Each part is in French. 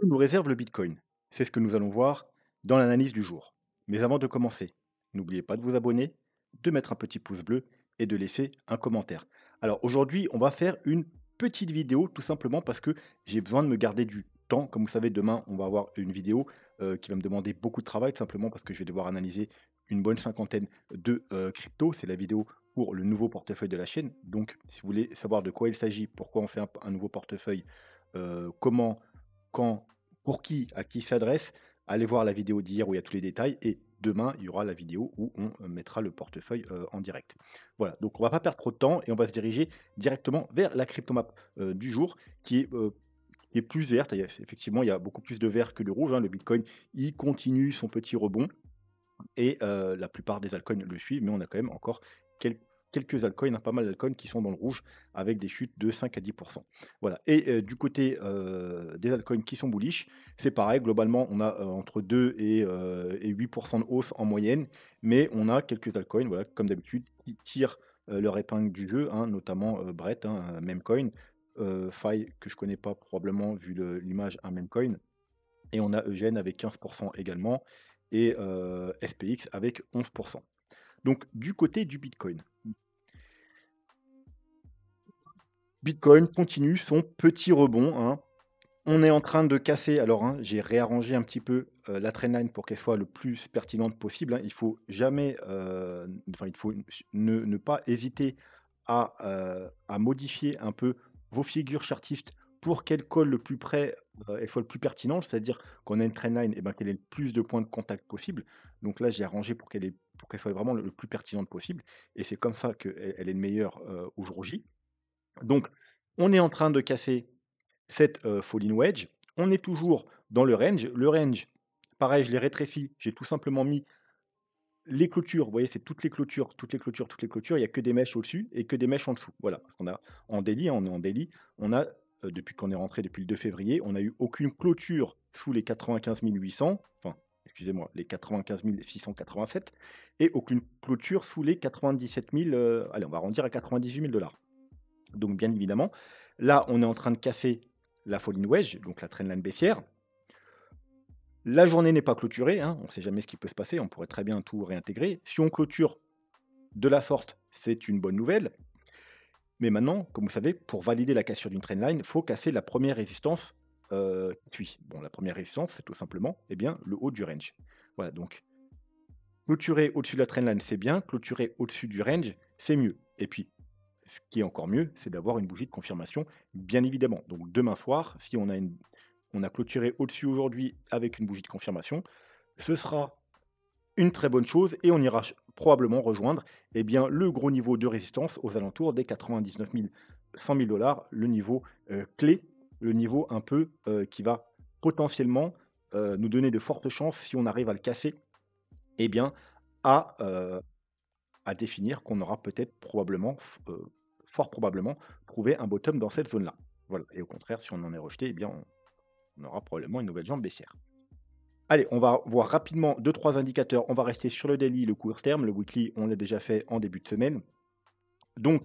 Que nous réserve le Bitcoin? C'est ce que nous allons voir dans l'analyse du jour. Mais avant de commencer, n'oubliez pas de vous abonner, de mettre un petit pouce bleu et de laisser un commentaire. Alors aujourd'hui, on va faire une petite vidéo tout simplement parce que j'ai besoin de me garder du temps. Comme vous savez, demain, on va avoir une vidéo qui va me demander beaucoup de travail tout simplement parce que je vais devoir analyser une bonne cinquantaine de cryptos. C'est la vidéo pour le nouveau portefeuille de la chaîne. Donc, si vous voulez savoir de quoi il s'agit, pourquoi on fait un nouveau portefeuille, comment, quand, pour qui, à qui il s'adresse, allez voir la vidéo d'hier où il y a tous les détails et demain, il y aura la vidéo où on mettra le portefeuille en direct. Voilà, donc on va pas perdre trop de temps et on va se diriger directement vers la cryptomap du jour qui est plus verte. Effectivement, il y a beaucoup plus de vert que de rouge, hein. Le Bitcoin, il continue son petit rebond et la plupart des altcoins le suivent, mais on a quand même encore quel quelques altcoins, hein, pas mal d'altcoins qui sont dans le rouge avec des chutes de 5 à 10. Voilà et du côté, des altcoins qui sont bullish, c'est pareil globalement on a, entre 2 et 8 de hausse en moyenne, mais on a quelques altcoins, voilà, comme d'habitude, qui tirent, leur épingle du jeu, hein, notamment, Brett, hein, Memecoin, Fai que je connais pas probablement vu l'image un Memecoin et on a Eugène avec 15 également et SPX avec 11. Donc du côté du Bitcoin. Bitcoin continue son petit rebond, hein. On est en train de casser alors, hein, j'ai réarrangé un petit peu, la trendline pour qu'elle soit le plus pertinente possible, hein. Il faut jamais, enfin il faut ne pas hésiter à modifier un peu vos figures chartistes pour qu'elles collent le plus près, elles soient le plus pertinentes. C'est-à-dire qu'on a une trendline et ben, qu'elle ait le plus de points de contact possible. Donc là, j'ai arrangé pour qu'elle soit vraiment le plus pertinente possible et c'est comme ça qu'elle est le meilleure, au jour J. Donc on est en train de casser cette, falling wedge. On est toujours dans le range. Le range, pareil, je l'ai rétréci. J'ai tout simplement mis les clôtures. Vous voyez, c'est toutes les clôtures, toutes les clôtures, toutes les clôtures. Il y a que des mèches au-dessus et que des mèches en dessous. Voilà, parce qu'on a en daily, hein, on est en daily, on a, depuis qu'on est rentré depuis le 2 février, on n'a eu aucune clôture sous les 95 800, enfin, excusez-moi, les 95 687 et aucune clôture sous les 97 000, allez, on va arrondir à 98 000 $. Donc bien évidemment, là, on est en train de casser la falling wedge, donc la trendline baissière. La journée n'est pas clôturée, hein, on ne sait jamais ce qui peut se passer, on pourrait très bien tout réintégrer. Si on clôture de la sorte, c'est une bonne nouvelle. Mais maintenant, comme vous savez, pour valider la cassure d'une trendline, il faut casser la première résistance qui suit. Bon, la première résistance, c'est tout simplement eh bien, le haut du range. Voilà, donc clôturer au-dessus de la trendline, c'est bien, clôturer au-dessus du range, c'est mieux. Et puis, ce qui est encore mieux, c'est d'avoir une bougie de confirmation, bien évidemment. Donc demain soir, si on a clôturé au-dessus aujourd'hui avec une bougie de confirmation, ce sera une très bonne chose et on ira probablement rejoindre eh bien, le gros niveau de résistance aux alentours des 99 100 000 $, le niveau clé, le niveau un peu qui va potentiellement nous donner de fortes chances, si on arrive à le casser, eh bien, à, à définir qu'on aura peut-être probablement, fort probablement, trouvé un bottom dans cette zone-là. Voilà, et au contraire, si on en est rejeté, eh bien, on aura probablement une nouvelle jambe baissière. Allez, on va voir rapidement deux trois indicateurs. On va rester sur le daily, le court terme. Le weekly, on l'a déjà fait en début de semaine. Donc,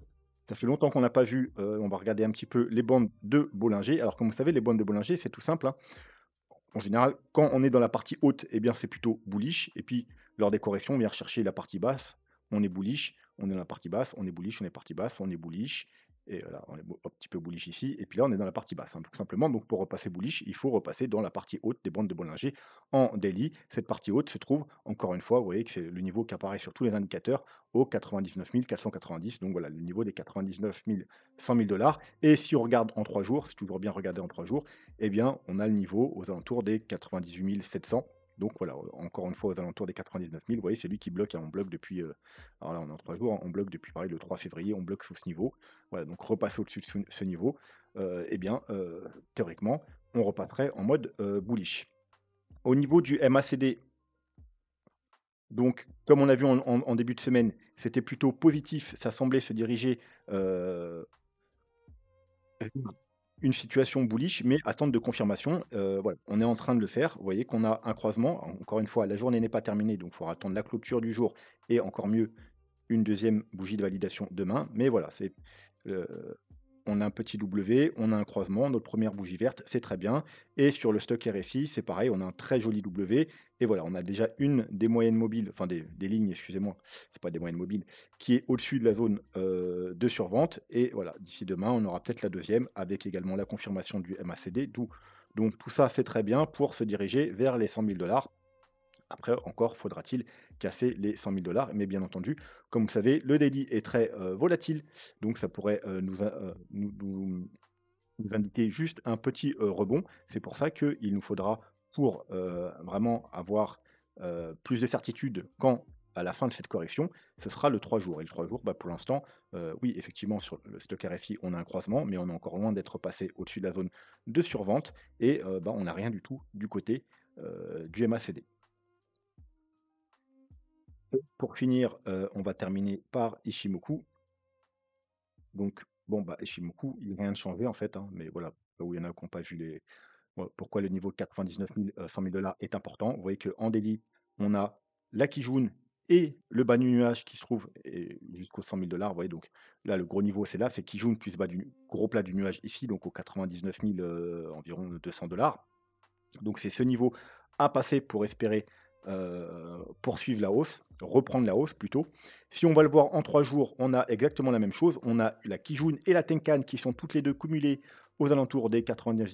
ça fait longtemps qu'on n'a pas vu, on va regarder un petit peu les bandes de Bollinger. Alors comme vous savez, les bandes de Bollinger, c'est tout simple, hein. En général, quand on est dans la partie haute, eh bien, c'est plutôt bullish et puis lors des corrections, on vient rechercher la partie basse, on est bullish, on est dans la partie basse, on est bullish, on est partie basse, on est bullish et là, on est un petit peu bullish ici et puis là, on est dans la partie basse, hein, tout simplement. Donc pour repasser bullish, il faut repasser dans la partie haute des bandes de Bollinger en daily. Cette partie haute se trouve, encore une fois, vous voyez que c'est le niveau qui apparaît sur tous les indicateurs au 99 490. Donc voilà, le niveau des 99 100 000 $. Et si on regarde en 3 jours, c'est toujours bien regarder en 3 jours, eh bien, on a le niveau aux alentours des 98 700. Donc voilà, encore une fois aux alentours des 99 000. Vous voyez, c'est lui qui bloque, hein, on bloque depuis, alors là, on est en 3 jours, hein, on bloque depuis pareil le 3 février, on bloque sous ce niveau. Voilà, donc repasser au-dessus de ce niveau, eh bien, théoriquement, on repasserait en mode bullish. Au niveau du MACD, donc comme on a vu en début de semaine, c'était plutôt positif, ça semblait se diriger euh, une situation bullish, mais attente de confirmation, voilà, on est en train de le faire. Vous voyez qu'on a un croisement. Encore une fois, la journée n'est pas terminée, donc il faudra attendre la clôture du jour et encore mieux, une deuxième bougie de validation demain. Mais voilà, c'est, on a un petit W, on a un croisement, notre première bougie verte, c'est très bien. Et sur le stock RSI, c'est pareil, on a un très joli W. Et voilà, on a déjà une des moyennes mobiles, enfin des lignes, excusez-moi, c'est pas des moyennes mobiles, qui est au-dessus de la zone de survente. Et voilà, d'ici demain, on aura peut-être la deuxième avec également la confirmation du MACD. Donc tout ça, c'est très bien pour se diriger vers les 100 000 $. Après, encore faudra-t-il casser les 100 000 $. Mais bien entendu, comme vous savez, le daily est très volatile. Donc ça pourrait nous indiquer juste un petit rebond. C'est pour ça qu'il nous faudra, pour vraiment avoir plus de certitude quand à la fin de cette correction, ce sera le 3 jours. Et le 3 jours, bah, pour l'instant, oui, effectivement, sur le stock RSI, on a un croisement, mais on est encore loin d'être passé au-dessus de la zone de survente. Et bah, on n'a rien du tout du côté du MACD. Pour finir, on va terminer par Ishimoku. Donc bon, bah, Ishimoku, il y a rien de changé en fait, hein, mais voilà, là où il y en a qui ont pas vu pourquoi le niveau 99 000, 100 000 $ est important. Vous voyez qu'en daily, on a la Kijun et le bas du nuage qui se trouve jusqu'aux 100 000 $. Vous voyez, donc là, le gros niveau, c'est là, c'est Kijun plus bas du gros plat du nuage ici, donc aux 99 000, environ 200 $. Donc c'est ce niveau à passer pour espérer, poursuivre la hausse, reprendre la hausse plutôt. Si on va le voir en 3 jours, on a exactement la même chose. On a la Kijun et la Tenkan qui sont toutes les 2 cumulées aux alentours des 99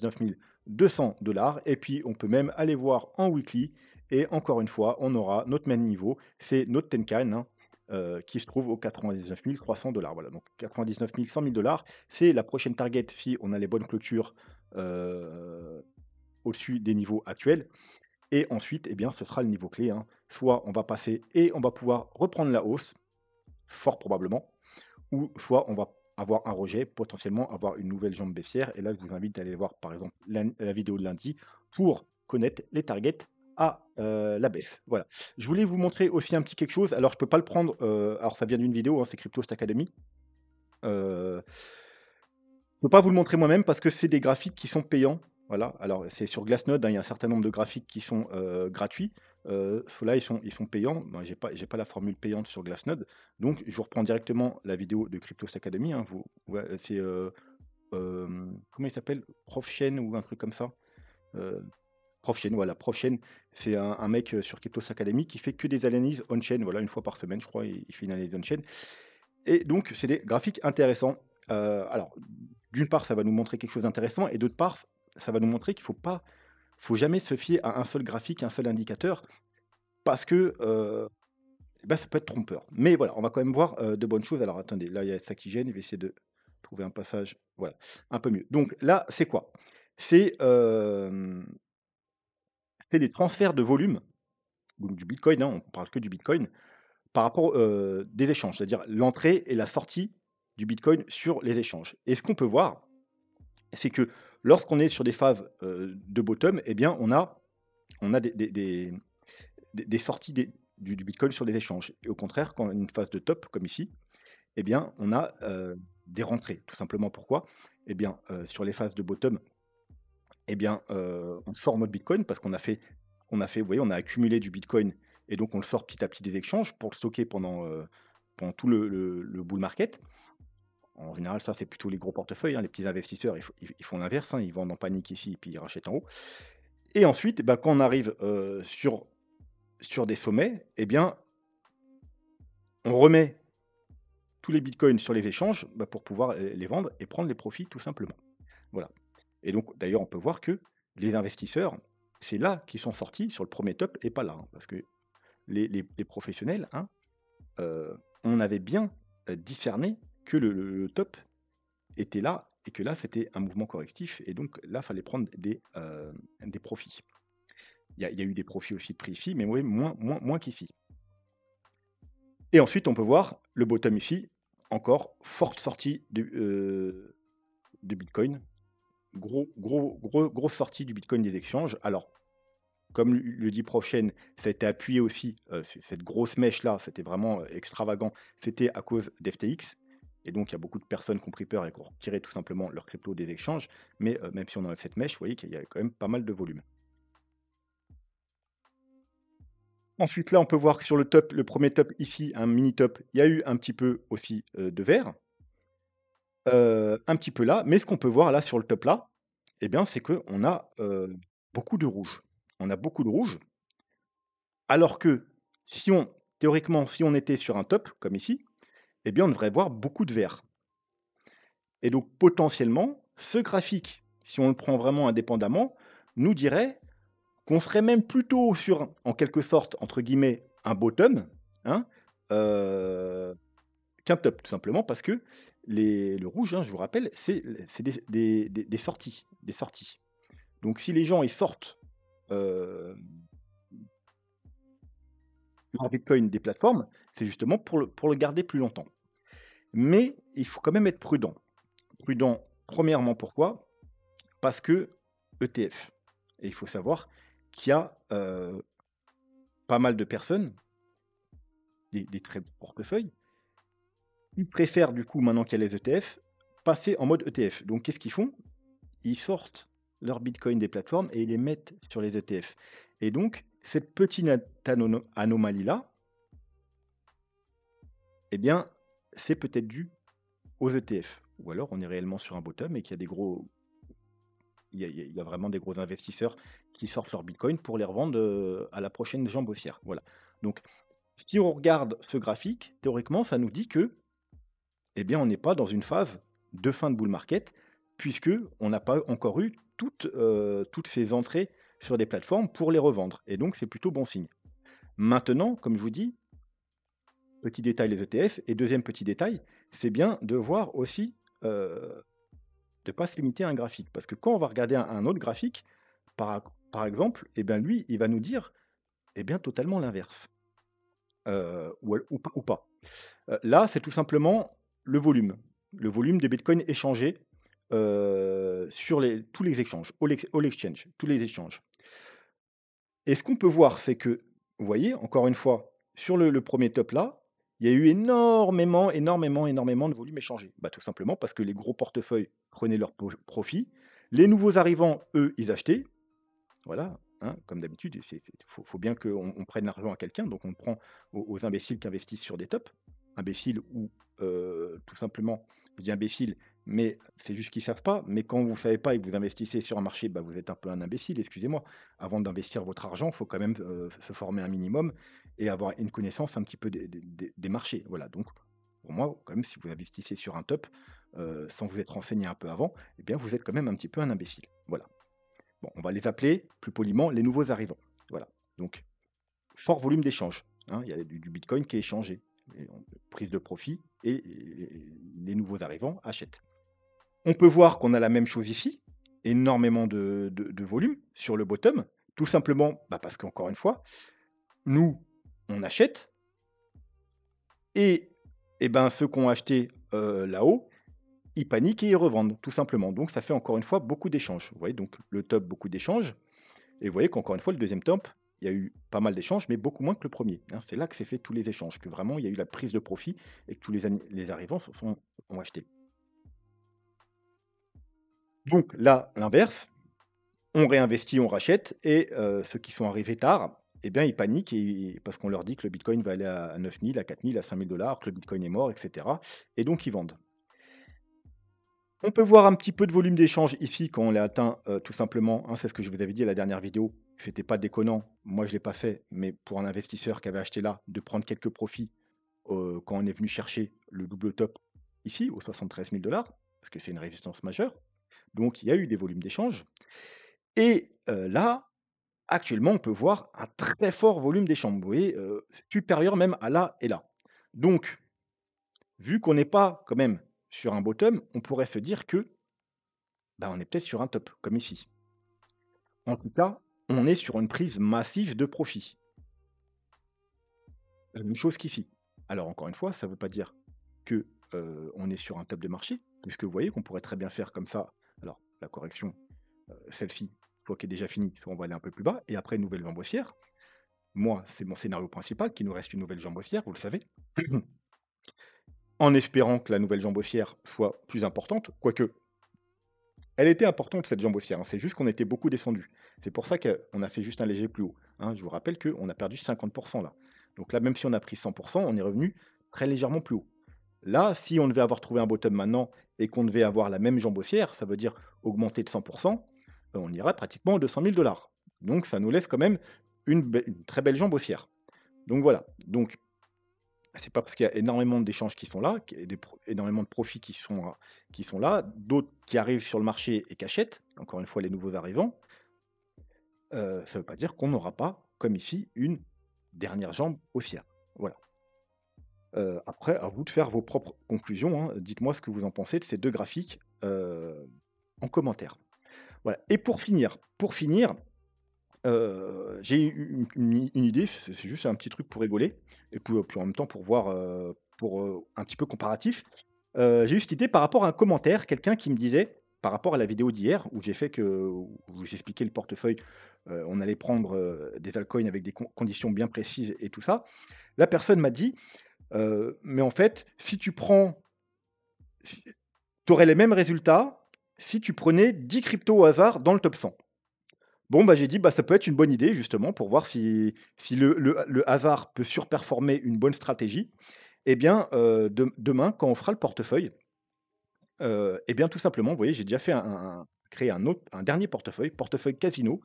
200 $ et puis on peut même aller voir en weekly et encore une fois, on aura notre même niveau, c'est notre Tenkan, hein, qui se trouve aux 99 300 $. Voilà, donc 99 000, 100 000 $, c'est la prochaine target si on a les bonnes clôtures, heu au-dessus des niveaux actuels. Et ensuite, eh bien, ce sera le niveau clé, hein. Soit on va passer et on va pouvoir reprendre la hausse, fort probablement, ou soit on va avoir un rejet, potentiellement avoir une nouvelle jambe baissière. Et là, je vous invite à aller voir, par exemple, la vidéo de lundi pour connaître les targets à la baisse. Voilà. Je voulais vous montrer aussi un petit quelque chose. Alors, je ne peux pas le prendre. Alors, ça vient d'une vidéo, hein, c'est Crypto Stack Academy. Euh, Je peux pas vous le montrer moi-même parce que c'est des graphiques qui sont payants. Voilà, alors c'est sur Glassnode, hein, il y a un certain nombre de graphiques qui sont, gratuits. Ceux-là, ils sont payants. Moi, j'ai pas la formule payante sur Glassnode. Donc je vous reprends directement la vidéo de Cryptos Academy, hein. C'est, comment il s'appelle? Profchen ou un truc comme ça? Heu, Profchen, voilà, Profchen, c'est un mec, sur Cryptos Academy qui fait que des analyses on-chain, voilà, une fois par semaine, je crois, il fait une analyse on-chain. Et donc, c'est des graphiques intéressants. Alors, d'une part, ça va nous montrer quelque chose d'intéressant et d'autre part, ça va nous montrer qu'il faut jamais se fier à un seul graphique, un seul indicateur parce que, bah, ça peut être trompeur. Mais voilà, on va quand même voir, de bonnes choses. Alors attendez, là, il y a ça qui gêne, je vais essayer de trouver un passage, voilà, un peu mieux. Donc là, c'est quoi? C'est, c'est des transferts de volume, donc du bitcoin, hein, on parle que du bitcoin, par rapport, des échanges, c'est-à-dire l'entrée et la sortie du bitcoin sur les échanges. Et ce qu'on peut voir, c'est que lorsqu'on est sur des phases, de bottom, eh bien, on a des sorties du bitcoin sur les échanges. Et au contraire, quand on a une phase de top comme ici, eh bien, on a, des rentrées. Tout simplement pourquoi? Eh bien, sur les phases de bottom, eh bien, on sort notre bitcoin parce vous voyez, on a accumulé du bitcoin et donc on le sort petit à petit des échanges pour le stocker pendant tout le bull market. En général, ça, c'est plutôt les gros portefeuilles, hein. Les petits investisseurs, ils font l'inverse, hein, ils vendent en panique ici, puis ils rachètent en haut. Et ensuite, bah, quand on arrive, sur des sommets, eh bien, on remet tous les bitcoins sur les échanges, bah, pour pouvoir les vendre et prendre les profits tout simplement. Voilà. Et donc d'ailleurs, on peut voir que les investisseurs, c'est là qu'ils sont sortis sur le premier top et pas là, hein, parce que les professionnels, hein, on avait bien, discerné que le top était là et que là, c'était un mouvement correctif et donc là, fallait prendre des profits. Il y a eu des profits aussi de prix ici, mais oui, moins qu'ici. Et ensuite, on peut voir le bottom ici, encore forte sortie de Bitcoin. Grosse sortie du Bitcoin des exchanges. Alors, comme le dit Prochaine, ça a été appuyé aussi, cette grosse mèche-là, c'était vraiment, extravagant. C'était à cause d'FTX et donc il y a beaucoup de personnes qui ont pris peur et qui ont retiré tout simplement leur crypto des exchanges. Mais, même si on enlève cette mèche, vous voyez qu'il y a quand même pas mal de volume. Ensuite, là, on peut voir que sur le top, le premier top ici, un mini top, il y a eu un petit peu aussi, de vert. Un petit peu là, mais ce qu'on peut voir là sur le top là, eh bien, c'est qu'on a, beaucoup de rouge. On a beaucoup de rouge, alors que si on théoriquement, si on était sur un top comme ici, eh bien, on devrait voir beaucoup de vert et donc potentiellement, ce graphique, si on le prend vraiment indépendamment, nous dirait qu'on serait même plutôt sur, en quelque sorte, entre guillemets, un «bottom», hein, heu, qu'un top, tout simplement parce que le rouge, hein, je vous rappelle, c'est des sorties, des sorties. Donc si les gens, ils sortent, heu, leur bitcoin des plateformes, c'est justement pour le garder plus longtemps. Mais il faut quand même être prudent. Prudent, premièrement, pourquoi? Parce que ETF et il faut savoir qu'il y a, pas mal de personnes, des très gros portefeuilles, qui préfèrent du coup, maintenant qu'il y a les ETF, passer en mode ETF. Donc qu'est-ce qu'ils font? Ils sortent leurs bitcoins des plateformes et ils les mettent sur les ETF. Et donc cette petite anomalie-là, eh bien, c'est peut-être dû aux ETF. Ou alors on est réellement sur un bottom et qu'il y a des gros il y a vraiment des gros investisseurs qui sortent leurs bitcoins pour les revendre, à la prochaine jambe haussière. Voilà. Donc si on regarde ce graphique, théoriquement, ça nous dit que, eh bien, on n'est pas dans une phase de fin de bull market, puisque on n'a pas encore eu toutes ces entrées sur des plateformes pour les revendre. Et donc, c'est plutôt bon signe. Maintenant, comme je vous dis, petit détail les ETF. Et deuxième petit détail, c'est bien de voir aussi, de ne pas se limiter à un graphique. Parce que quand on va regarder un autre graphique, par exemple, eh bien, lui, il va nous dire eh bien, totalement l'inverse. Ou pas. Là, c'est tout simplement le volume. Le volume des bitcoins échangés, sur tous les échanges, all exchange, tous les échanges. Et ce qu'on peut voir, c'est que, vous voyez, encore une fois, sur le 1er top là, il y a eu énormément, énormément, énormément de volume échangé. Bah, tout simplement parce que les gros portefeuilles prenaient leur profit. Les nouveaux arrivants, eux, ils achetaient. Voilà, hein, comme d'habitude, il faut bien qu'on prenne l'argent à quelqu'un, donc on le prend aux imbéciles qui investissent sur des tops. Imbéciles ou tout simplement, je dis imbéciles, mais c'est juste qu'ils ne savent pas. Mais quand vous ne savez pas et que vous investissez sur un marché, bah, vous êtes un peu un imbécile, excusez-moi. Avant d'investir votre argent, il faut quand même se former un minimum et avoir une connaissance un petit peu des marchés. Voilà, donc pour moi, quand même, si vous investissez sur un top sans vous être renseigné un peu avant, eh bien, vous êtes quand même un petit peu un imbécile. Voilà. Bon, on va les appeler plus poliment les nouveaux arrivants. Voilà. Donc, fort volume d'échange, hein. Il y a du bitcoin qui est échangé, prise de profit et les nouveaux arrivants achètent. On peut voir qu'on a la même chose ici, énormément de volume sur le bottom, tout simplement parce qu'encore une fois, nous, on achète et, ben, ceux qui ont acheté là-haut, ils paniquent et ils revendent, tout simplement. Donc, ça fait encore une fois beaucoup d'échanges. Vous voyez, donc le top, beaucoup d'échanges. Et vous voyez qu'encore une fois, le deuxième temp, il y a eu pas mal d'échanges, mais beaucoup moins que le premier. Er C'est là que s'est fait tous les échanges, que vraiment il y a eu la prise de profit et que tous les arrivants ont acheté. Donc là, l'inverse, on réinvestit, on rachète et ceux qui sont arrivés tard, eh bien, ils paniquent parce qu'on leur dit que le bitcoin va aller à 9 000, à 4 000, à 5 000 $, que le bitcoin est mort, et cetera, et donc ils vendent. On peut voir un petit peu de volume d'échange ici quand on l'a atteint, tout simplement, hein, c'est ce que je vous avais dit à la dernière vidéo, c'était pas déconnant. Moi, je l'ai pas fait, mais pour un investisseur qui avait acheté là, de prendre quelques profits, quand on est venu chercher le double top ici, aux 73 000 parce que c'est une résistance majeure. Donc il y a eu des volumes d'échange et là, actuellement, on peut voir un très fort volume d'échange. Vous voyez, supérieur même à là et là. Donc, vu qu'on n'est pas quand même sur un bottom, on pourrait se dire que bah, on est peut-être sur un top, comme ici. En tout cas, on est sur une prise massive de profit. La même chose qu'ici. Alors encore une fois, ça ne veut pas dire que, on est sur un top de marché, puisque vous voyez qu'on pourrait très bien faire comme ça. Alors la correction, celle-ci, soit qui est déjà finie, soit on va aller un peu plus bas et après une nouvelle jambe haussière. Moi, c'est mon scénario principal, qu'il nous reste une nouvelle jambe haussière, vous le savez. En espérant que la nouvelle jambe haussière soit plus importante, quoique elle était importante cette jambe haussière, hein, c'est juste qu'on était beaucoup descendu. C'est pour ça qu'on a fait juste un léger plus haut, hein. Je vous rappelle qu'on a perdu 50 là. Donc là, même si on a pris 100 on est revenu très légèrement plus haut. Là, si on devait avoir trouvé un bottom maintenant et qu'on devait avoir la même jambe haussière, ça veut dire augmenter de 100, on irait pratiquement aux 200 000 $. Donc ça nous laisse quand même une très belle jambe haussière. Donc voilà, donc c'est pas parce qu'il y a énormément d'échanges qui sont là, qu'il y a énormément de profits qui sont là, d'autres qui arrivent sur le marché et qui achètent, encore une fois les nouveaux arrivants, ça veut pas dire qu'on n'aura pas, comme ici, une dernière jambe haussière. Voilà. Après à vous de faire vos propres conclusions, hein. Dites-moi ce que vous en pensez de ces 2 graphiques, en commentaire. Voilà et pour finir, j'ai une idée, c'est juste un petit truc pour rigoler et puis en même temps pour voir, un petit peu comparatif. J'ai eu cette idée par rapport à un commentaire, quelqu'un qui me disait, par rapport à la vidéo d'hier où j'expliquais le portefeuille, on allait prendre, des altcoins avec des conditions bien précises et tout ça. La personne m'a dit: «Mais en fait, si tu prends si tu aurais les mêmes résultats si tu prenais 10 cryptos au hasard dans le top 100». Bon, bah, j'ai dit: «Bah, ça peut être une bonne idée justement pour voir si le hasard peut surperformer une bonne stratégie et bien, demain quand on fera le portefeuille, et bien tout simplement, vous voyez, j'ai déjà fait créé un dernier portefeuille casino.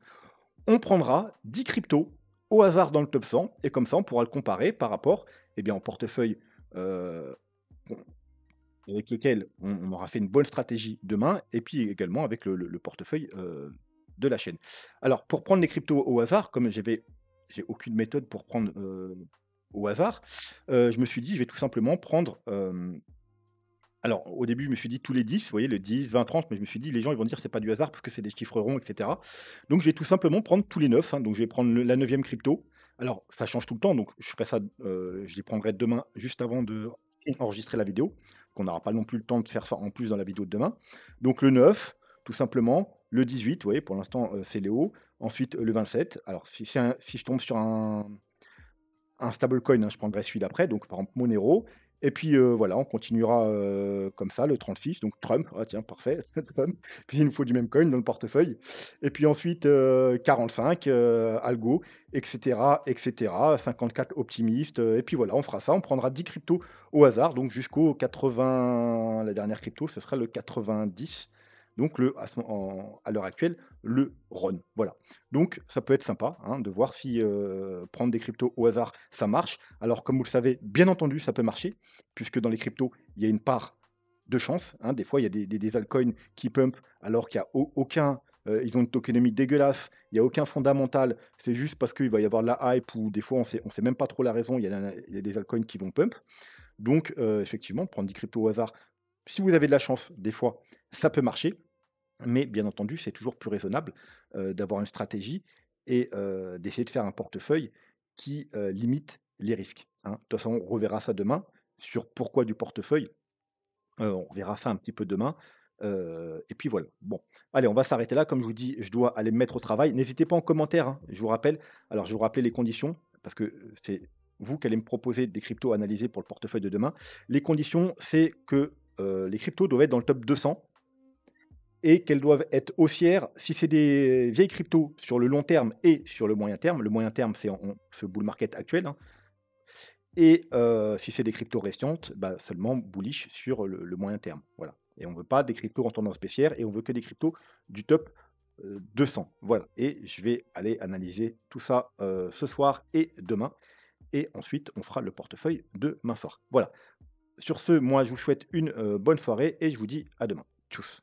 On prendra 10 cryptos au hasard dans le top 100 et comme ça on pourra le comparer par rapport, et bien, au portefeuille, heu, qu'on avec lequel on aura fait une bonne stratégie demain et puis également avec le portefeuille, de la chaîne. Alors pour prendre les cryptos au hasard, comme j'ai aucune méthode pour prendre, au hasard, je me suis dit: «Je vais tout simplement prendre», alors au début je me suis dit tous les 10, vous voyez le 10, 20, 30, mais je me suis dit: «Les gens ils vont dire c'est pas du hasard parce que c'est des chiffres ronds et cetera». Donc je vais tout simplement prendre tous les 9, hein, donc je vais prendre la 9e crypto. Alors ça change tout le temps, donc je ferai ça, je les prendrai demain juste avant d'enregistrer la vidéo, qu'on n'aura pas non plus le temps de faire ça en plus dans la vidéo de demain. Donc le 9, tout simplement, le 18, vous voyez pour l'instant, c'est les hauts. Ensuite, le 27. Alors si je tombe sur un stablecoin, hein, je prendrai celui d'après, donc par exemple Monero et puis, voilà, on continuera, comme ça, le 36, donc Trump, ah tiens, parfait, Trump, puis il nous faut du même coin dans le portefeuille et puis ensuite, 45, Algo et cetera, 54 optimiste, et puis voilà, on fera ça, on prendra 10 cryptos au hasard, donc jusqu'au 80, la dernière crypto, ce sera le 90, donc à l'heure actuelle, le RON, voilà. Donc ça peut être sympa, hein, de voir si, prendre des cryptos au hasard, ça marche. Alors comme vous le savez, bien entendu, ça peut marcher, puisque dans les cryptos, il y a une part de chance, hein. Des fois, il y a des altcoins qui pump alors qu'il y a aucun, ils ont une tokenomics dégueulasse, il y a aucun fondamental. C'est juste parce qu'il va y avoir de la hype ou des fois on sait même pas trop la raison, il y a des altcoins qui vont pump. Donc effectivement, prendre des cryptos au hasard, si vous avez de la chance, des fois, ça peut marcher. Mais bien entendu, c'est toujours plus raisonnable, d'avoir une stratégie et d'essayer de faire un portefeuille qui, limite les risques, hein. De toute façon, on reverra ça demain sur pourquoi du portefeuille, on verra ça un petit peu demain, et puis voilà. Bon, allez, on va s'arrêter là. Comme je vous dis, je dois aller me mettre au travail. N'hésitez pas en commentaire, hein, je vous rappelle. Alors je vais vous rappeler les conditions parce que, c'est vous qui allez me proposer des cryptos analysés pour le portefeuille de demain. Les conditions, c'est que, les cryptos doivent être dans le top 200 et qu'elles doivent être haussières. Si c'est des vieilles cryptos sur le long terme et sur le moyen terme, c'est en ce bull market actuel, hein, et si c'est des cryptos récentes, bah, seulement bullish sur le moyen terme, voilà, et on veut pas des cryptos en tendance baissière et on veut que des cryptos du top, 200, voilà, et je vais aller analyser tout ça, ce soir et demain et ensuite on fera le portefeuille demain soir. Voilà. Sur ce, moi je vous souhaite une, bonne soirée et je vous dis à demain. Tchuss.